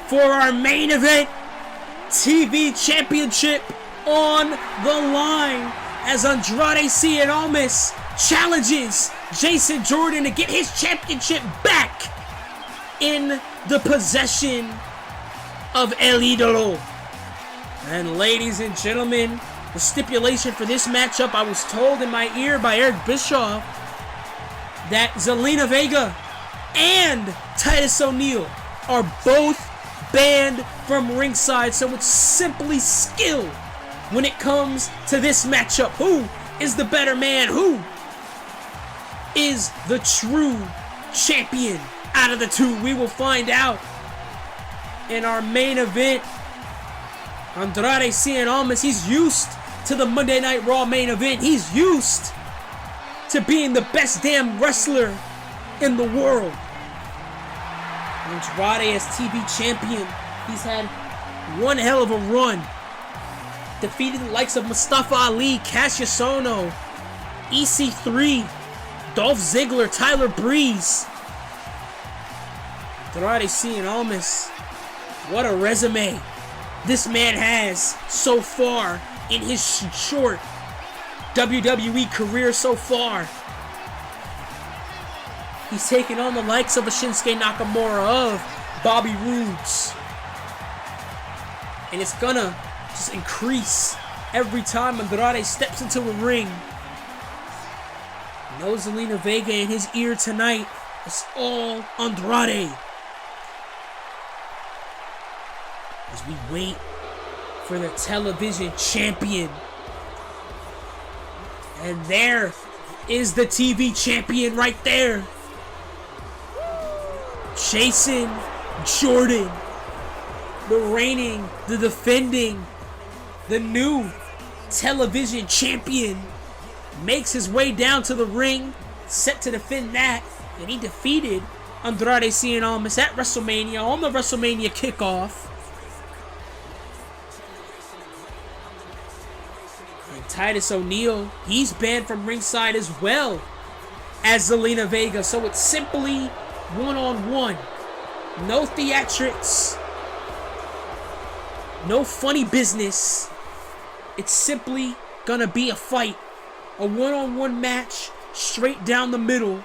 for our main event. TV Championship on the line as Andrade Cien Almas challenges Jason Jordan to get his championship back in the possession of El Idolo. And ladies and gentlemen, the stipulation for this matchup, I was told in my ear by Eric Bischoff that Zelina Vega and Titus O'Neil are both banned from ringside, so it's simply skill when it comes to this matchup. Who is the better man? Who is the true champion out of the two? We will find out in our main event. Andrade Cien Almas, he's used to the Monday Night Raw main event. He's used to being the best damn wrestler in the world. Andrade as TV champion, he's had one hell of a run. Defeated the likes of Mustafa Ali, Cassius Ohno, EC3, Dolph Ziggler, Tyler Breeze. Andrade Cien Almas, what a resume this man has so far in his short WWE career so far. He's taking on the likes of a Shinsuke Nakamura, of Bobby Roodes. And it's gonna just increase every time Andrade steps into a ring. No Zelina Vega in his ear tonight. It's all Andrade. As we wait for the television champion. And there is the TV champion right there. Jason Jordan. The reigning, the defending, the new television champion. Makes his way down to the ring. Set to defend that. And he defeated Andrade Cien Almas at WrestleMania on the WrestleMania kickoff. Titus O'Neil, he's banned from ringside as well as Zelina Vega. So it's simply one-on-one. No theatrics. No funny business. It's simply gonna be a fight. A one-on-one match straight down the middle.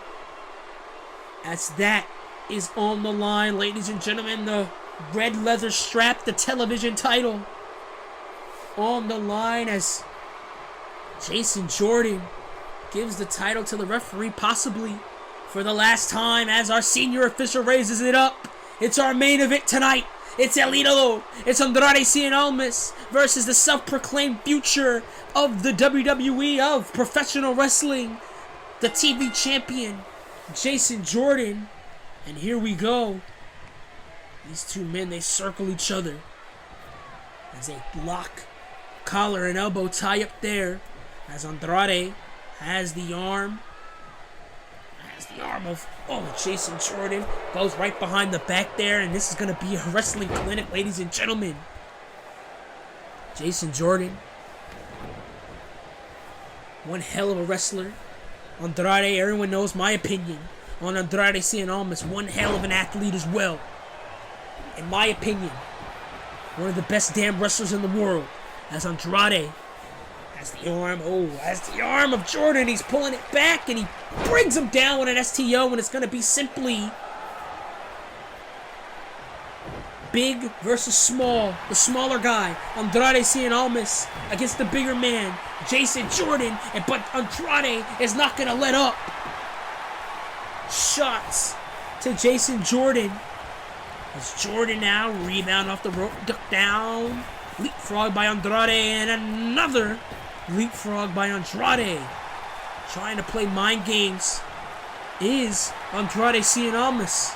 As that is on the line, ladies and gentlemen. The red leather strap, the television title on the line as Jason Jordan gives the title to the referee, possibly for the last time, as our senior official raises it up. It's our main event tonight. It's El Idolo. It's Andrade Cien Almas versus the self-proclaimed future of the WWE, of professional wrestling, the TV champion, Jason Jordan. And here we go. These two men, they circle each other as they lock, collar and elbow tie up there. As Andrade has the arm of Jason Jordan. Goes right behind the back there, and this is going to be a wrestling clinic, ladies and gentlemen. Jason Jordan, one hell of a wrestler. Andrade, everyone knows my opinion on Andrade Cien Almas. One hell of an athlete as well. In my opinion, one of the best damn wrestlers in the world. As Andrade has the arm of Jordan. He's pulling it back, and he brings him down with an STO, and it's going to be simply big versus small. The smaller guy, Andrade Cien Almas, against the bigger man, Jason Jordan. But Andrade is not going to let up. Shots to Jason Jordan. As Jordan now rebound off the rope, duck down, leapfrog by Andrade, and another leapfrog by Andrade. Trying to play mind games is Andrade Cien Almas.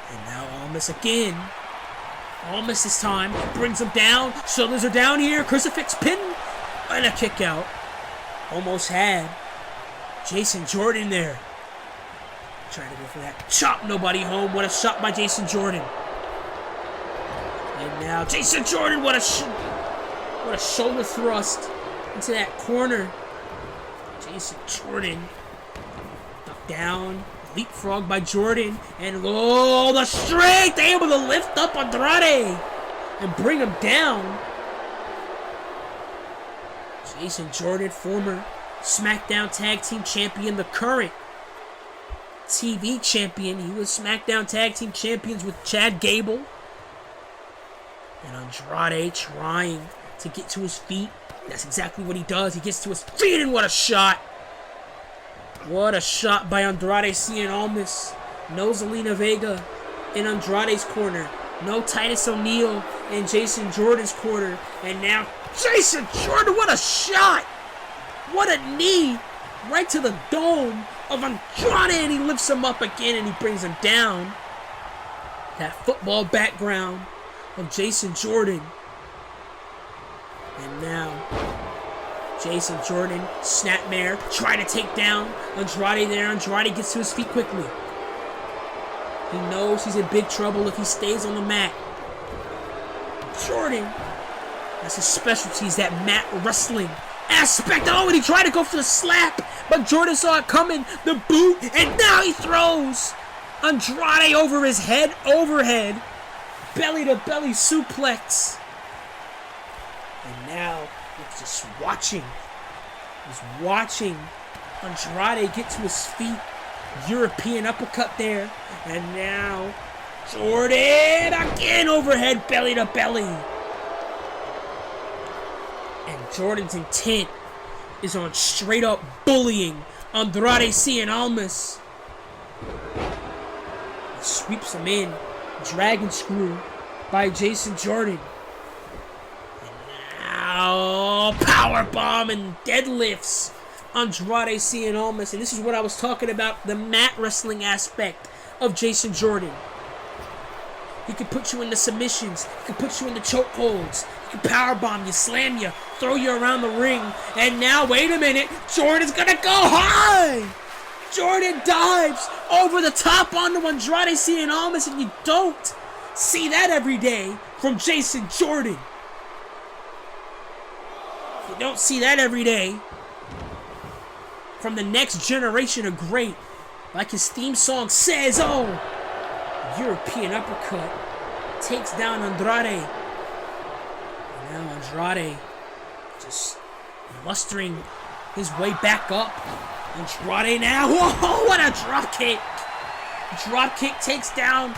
And now Almas again. Almas this time brings him down. Shoulders are down here. Crucifix pin and a kick out. Almost had Jason Jordan there. Trying to go for that chop. Nobody home. What a shot by Jason Jordan. And now Jason Jordan. What a shoulder thrust into that corner. Jason Jordan. Duck down. Leapfrog by Jordan. And the strength. Able to lift up Andrade and bring him down. Jason Jordan, former SmackDown Tag Team Champion, the current TV Champion. He was SmackDown Tag Team Champions with Chad Gable. And Andrade trying to get to his feet. That's exactly what he does. He gets to his feet, and what a shot. What a shot by Andrade Cien Almas. No Zelina Vega in Andrade's corner. No Titus O'Neil in Jason Jordan's corner. And now Jason Jordan, what a shot. What a knee right to the dome of Andrade, and he lifts him up again and he brings him down. That football background of Jason Jordan. And now Jason Jordan, snapmare, trying to take down Andrade there. Andrade gets to his feet quickly. He knows he's in big trouble if he stays on the mat. Jordan, that's his specialty, is that mat wrestling aspect. Oh, and he tried to go for the slap, but Jordan saw it coming. The boot, and now he throws Andrade over his head, overhead, belly-to-belly suplex. And now he's just watching. He's watching Andrade get to his feet. European uppercut there. And now, Jordan again overhead belly to belly. And Jordan's intent is on straight up bullying Andrade Cien Almas. He sweeps him in. Dragon screw by Jason Jordan. And now power bomb and deadlifts Andrade Cien Almas. And this is what I was talking about, the mat wrestling aspect of Jason Jordan. He can put you into submissions. He can put you into chokeholds. He can powerbomb you, slam you, throw you around the ring. And now, wait a minute, Jordan's gonna go high! Jordan dives over the top onto Andrade Cien Almas, and you don't see that every day from Jason Jordan. You don't see that every day from the next generation of great. Like his theme song says, oh, European uppercut takes down Andrade. And now Andrade just mustering his way back up. Andrade now, whoa, what a drop kick. Drop kick takes down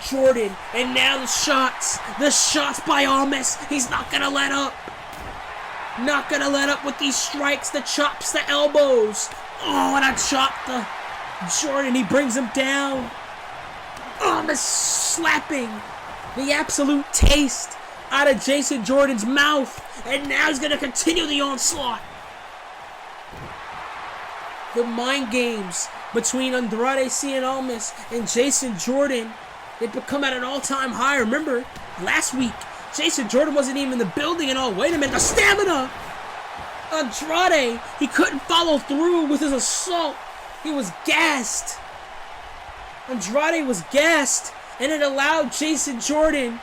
Jordan. And now the shots by Almas. He's not gonna let up. Not gonna let up with these strikes, the chops, the elbows. Oh, and a chop to Jordan. He brings him down. Almas slapping the absolute taste out of Jason Jordan's mouth. And now he's going to continue the onslaught. The mind games between Andrade Cien Almas and Jason Jordan, they've become at an all-time high. Remember, last week, Jason Jordan wasn't even in the building and all. Wait a minute, the stamina! Andrade, he couldn't follow through with his assault. He was gassed. Andrade was gassed, and it allowed Jason Jordan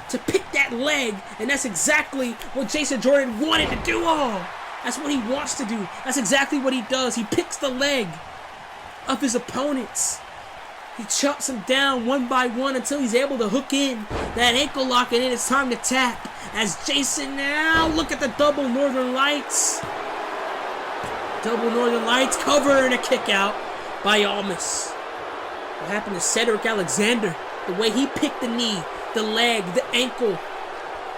to pick that leg, and that's exactly what Jason Jordan wanted to do. Oh, that's what he wants to do. That's exactly what he does. He picks the leg of his opponents. He chops him down one by one until he's able to hook in that ankle lock, and then it's time to tap. As Jason now, look at the double Northern Lights. Double Northern Lights cover and a kick out by Almas. What happened to Cedric Alexander? The way he picked the knee, the leg, the ankle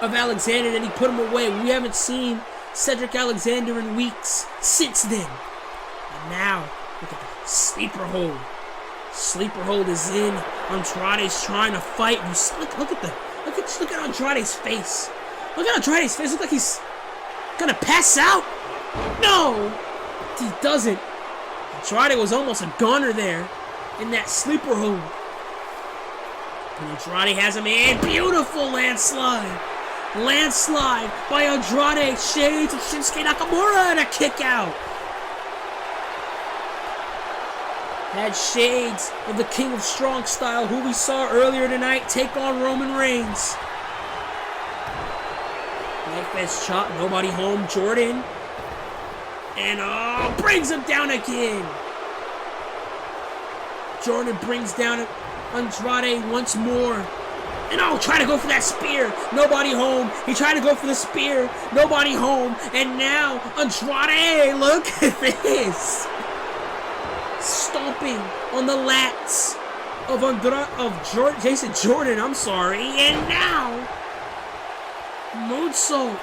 of Alexander, and he put him away. We haven't seen Cedric Alexander in weeks since then. And now, look at the sleeper hold. Sleeper hold is in. Andrade's trying to fight. Look at Andrade's face. Look at Andrade's face. Look like he's gonna pass out. No, he doesn't. Andrade was almost a goner there in that sleeper hold. And Andrade has him in. Beautiful landslide. Landslide by Andrade. Shades of Shinsuke Nakamura and a kick out. Had shades of the King of Strong Style, who we saw earlier tonight take on Roman Reigns. Knife edge chop, nobody home, Jordan. And brings him down again. Jordan brings down Andrade once more. And try to go for that spear. Nobody home. He tried to go for the spear. Nobody home. And now Andrade, look at this. Stomping on the lats of Jason Jordan, I'm sorry. And now, moonsault.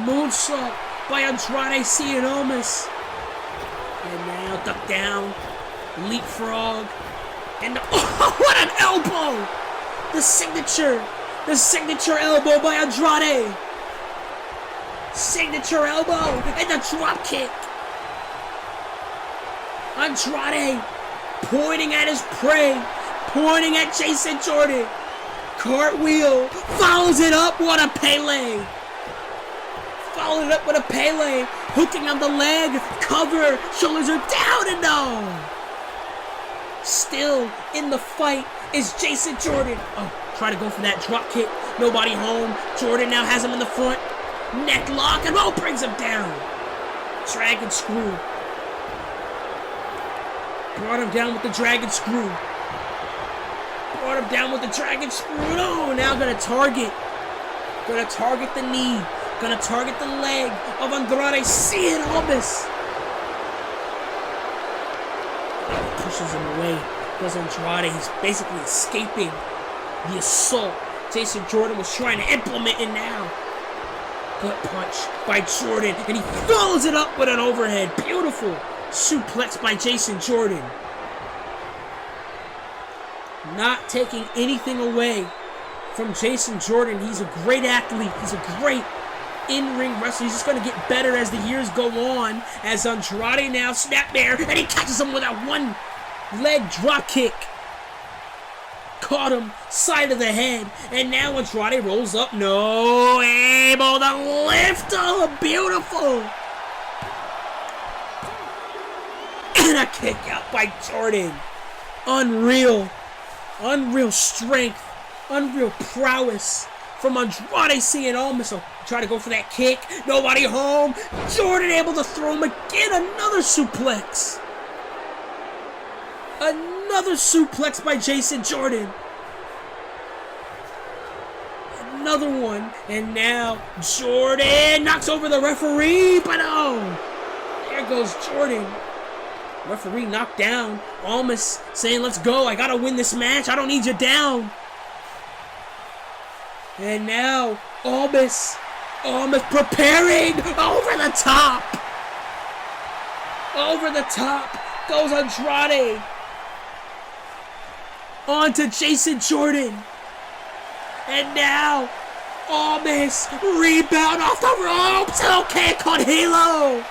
Moonsault by Andrade Cien Almas. And now duck down, leapfrog, and what an elbow! The signature elbow by Andrade. Signature elbow and the drop kick. Andrade pointing at his prey, pointing at Jason Jordan. Cartwheel, follows it up, what a Pele. Followed it up with a Pele, hooking on the leg, cover, shoulders are down and no. Still in the fight is Jason Jordan. Try to go for that drop kick, nobody home. Jordan now has him in the front. Neck lock and brings him down. Dragon screw. Brought him down with the dragon screw. Brought him down with the dragon screw. No, now gonna target the knee. Gonna target the leg of Andrade Cien Almas. Pushes him away. Goes Andrade. He's basically escaping the assault Jason Jordan was trying to implement it now. Gut punch by Jordan, and he follows it up with an overhead. Beautiful suplex by Jason Jordan. Not taking anything away from Jason Jordan. He's a great athlete. He's a great in-ring wrestler. He's just going to get better as the years go on. As Andrade now snap there, and he catches him with a one-leg drop kick. Caught him, side of the head, and now Andrade rolls up. No, able to lift. Oh, beautiful. And a kick out by Jordan. Unreal. Unreal strength. Unreal prowess from Andrade Cien Almas. So try to go for that kick. Nobody home. Jordan able to throw him again. Another suplex. Another suplex by Jason Jordan. Another one. And now Jordan knocks over the referee. But oh, there goes Jordan. Referee knocked down. Almas saying, let's go. I gotta win this match. I don't need you down. And now Almas preparing over the top. Over the top goes Andrade. On to Jason Jordan. And now Almas rebound off the ropes. Okay, con hilo.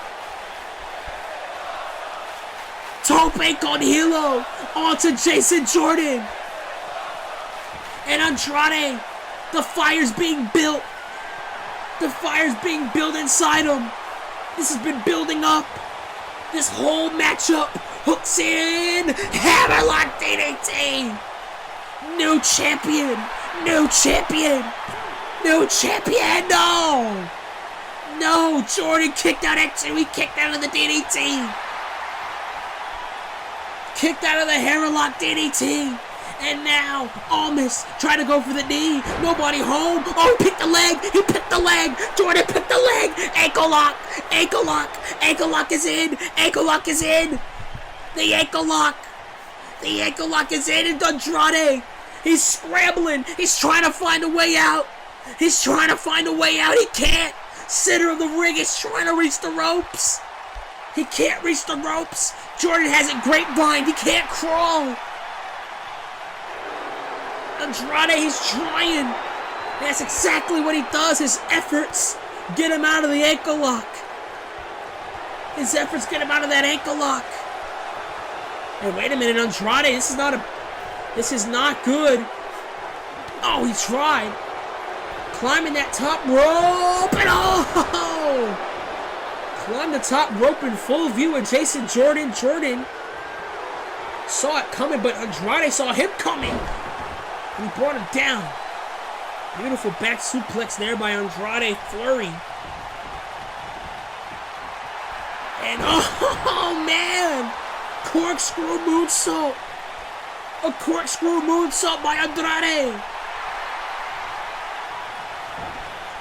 Tope con hilo. On to Jason Jordan. And Andrade. The fire's being built. The fire's being built inside him. This has been building up. This whole matchup. Hooks in. Hammerlock DDT. New champion. New champion. New champion. No. No. Jordan kicked out at 2. He kicked out of the DDT. Kicked out of the hammerlock DDT. And now Almas trying to go for the knee. Nobody home. Oh, he picked the leg. He picked the leg. Jordan picked the leg. Ankle lock. Ankle lock. Ankle lock is in. Ankle lock is in. The ankle lock. The ankle lock is in. And Andrade. He's scrambling. He's trying to find a way out. He's trying to find a way out. He can't. Center of the ring is trying to reach the ropes. He can't reach the ropes. Jordan has a grapevine. He can't crawl. Andrade, he's trying. That's exactly what he does. His efforts get him out of the ankle lock. His efforts get him out of that ankle lock. Hey, wait a minute, Andrade. This is not good. Oh, he tried. Climbing that top rope. And oh! Climbed the top rope in full view of Jason Jordan. Jordan saw it coming, but Andrade saw him coming. And he brought him down. Beautiful back suplex there by Andrade Flurry. And oh man! Corkscrew moonsault. A corkscrew moonsault by Andrade.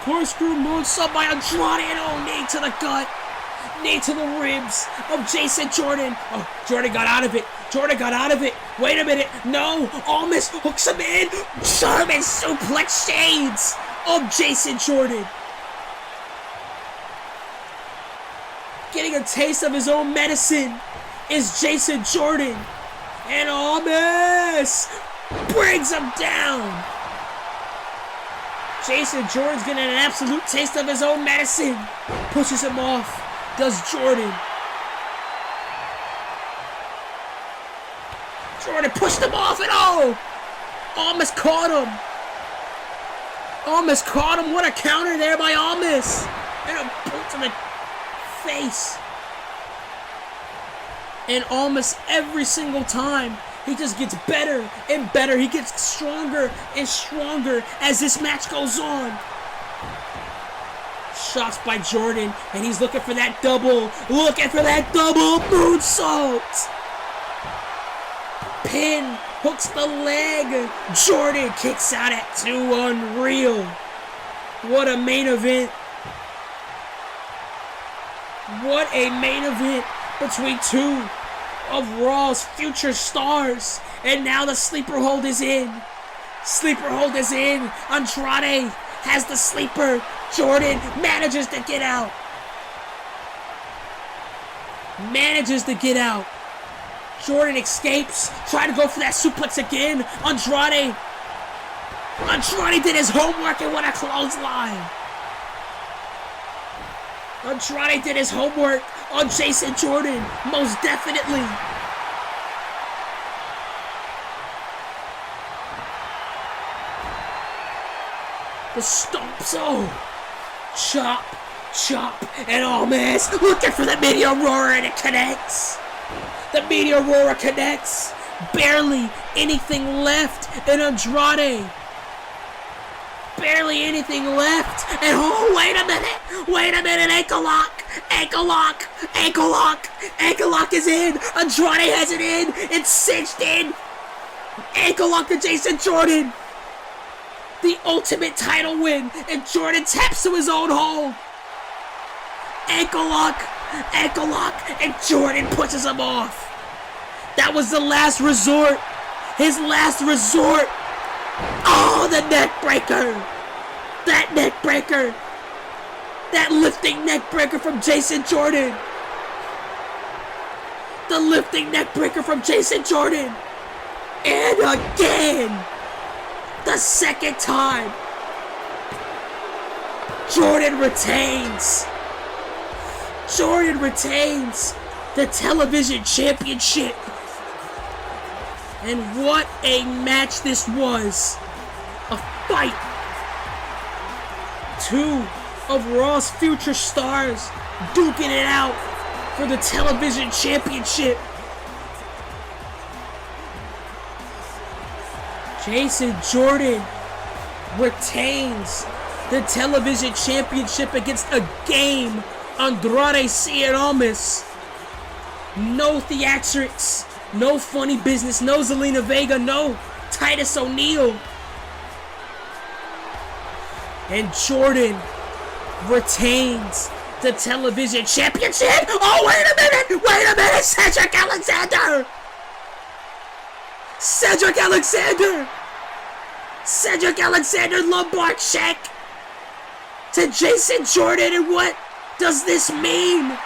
Corkscrew moonsault by Andrade. And oh, knee to the gut. Knee to the ribs of Jason Jordan. Oh, Jordan got out of it. Jordan got out of it. Wait a minute. No. Almas hooks him in. German suplex shades of Jason Jordan. Getting a taste of his own medicine is Jason Jordan. And Almas brings him down. Jason Jordan's getting an absolute taste of his own medicine. Pushes him off. Does Jordan. Jordan pushed him off and oh! Almas caught him. Almas caught him. What a counter there by Almas. And a boot to the face. And Almas every single time, he just gets better and better. He gets stronger and stronger as this match goes on. Shots by Jordan, and he's looking for that double. Looking for that double moonsault. Pin, hooks the leg. Jordan kicks out at 2. Unreal. What a main event. What a main event between two of Raw's future stars. And now the sleeper hold is in. Sleeper hold is in. Andrade has the sleeper. Jordan manages to get out. Jordan escapes. Trying to go for that suplex again. Andrade did his homework and what a clothesline. Andrade did his homework on Jason Jordan. Most definitely. The stomps. Oh. Chop. And oh man, looking for the Meteor Roar and it connects. The Meteor Roar connects. Barely anything left in Andrade. Barely anything left. And oh, wait a minute. Ankle lock is in. Andrade has it in. It's cinched in. Ankle lock to Jason Jordan. The ultimate title win. And Jordan taps to his own hold. Ankle lock, and Jordan pushes him off. That was the last resort. His last resort. Oh, the neck breaker. That neck breaker. That lifting neck breaker from Jason Jordan. The lifting neck breaker from Jason Jordan. And again. The second time. Jordan retains the television championship. And what a match this was. A fight. Two of Raw's future stars duking it out for the television championship. Jason Jordan retains the television championship against a game Andrade Cien Almas. No theatrics, no funny business, no Zelina Vega, no Titus O'Neil. And Jordan retains the television championship. Oh, wait a minute, Cedric Alexander lumbar check to Jason Jordan. And what does this mean?